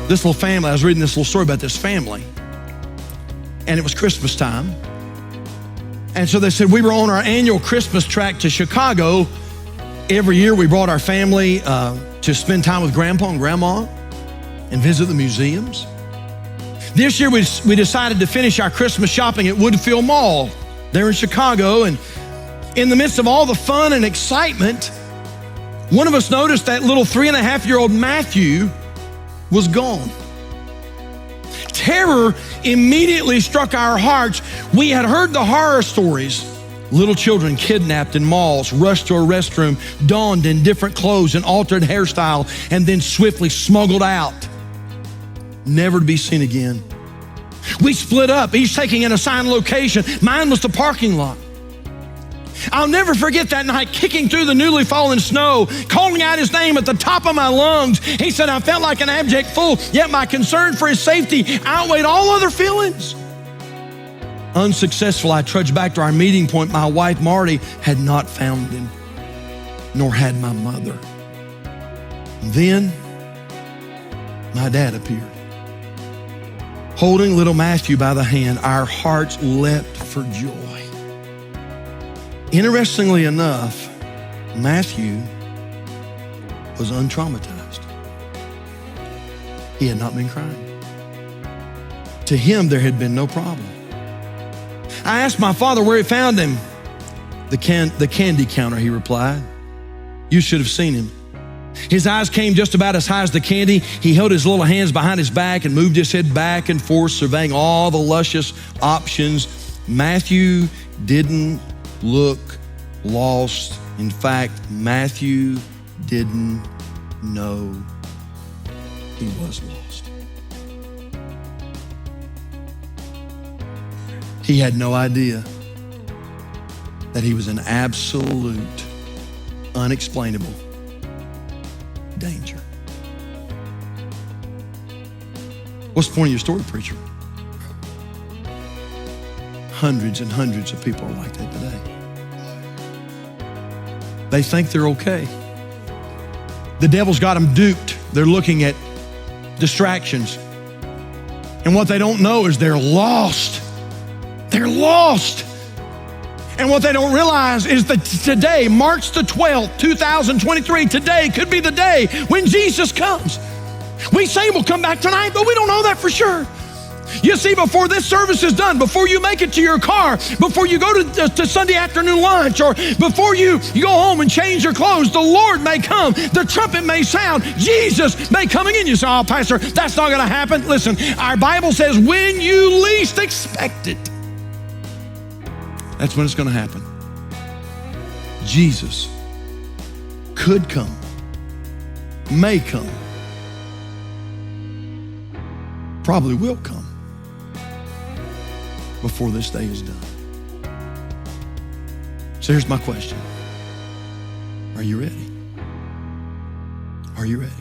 this little family, I was reading this little story about this family, and it was Christmas time. And so they said, we were on our annual Christmas trek to Chicago. Every year we brought our family to spend time with Grandpa and Grandma and visit the museums. This year we decided to finish our Christmas shopping at Woodfield Mall there in Chicago. And in the midst of all the fun and excitement, one of us noticed that little 3.5-year-old Matthew was gone. Terror immediately struck our hearts. We had heard the horror stories. Little children kidnapped in malls, rushed to a restroom, donned in different clothes and altered hairstyle, and then swiftly smuggled out, never to be seen again. We split up, each taking an assigned location. Mine was the parking lot. I'll never forget that night, kicking through the newly fallen snow, calling out his name at the top of my lungs. He said, I felt like an abject fool, yet my concern for his safety outweighed all other feelings. Unsuccessful, I trudged back to our meeting point. My wife, Marty, had not found him, nor had my mother. Then, my dad appeared, holding little Matthew by the hand. Our hearts leapt for joy. Interestingly enough, Matthew was untraumatized. He had not been crying. To him, there had been no problem. I asked my father where he found him. The candy counter, he replied. You should have seen him. His eyes came just about as high as the candy. He held his little hands behind his back and moved his head back and forth, surveying all the luscious options. Matthew didn't look lost. In fact, Matthew didn't know he was lost. He had no idea that he was in absolute, unexplainable danger. What's the point of your story, preacher? Hundreds and hundreds of people are like that today. They think they're okay. The devil's got them duped. They're looking at distractions. And what they don't know is they're lost. They're lost. And what they don't realize is that today, March the 12th, 2023, today could be the day when Jesus comes. We say we'll come back tonight, but we don't know that for sure. You see, before this service is done, before you make it to your car, before you go to Sunday afternoon lunch, or before you go home and change your clothes, the Lord may come, the trumpet may sound, Jesus may come again. You say, oh, Pastor, that's not gonna happen. Listen, our Bible says when you least expect it, that's when it's gonna happen. Jesus could come, may come, probably will come before this day is done. So here's my question. Are you ready? Are you ready?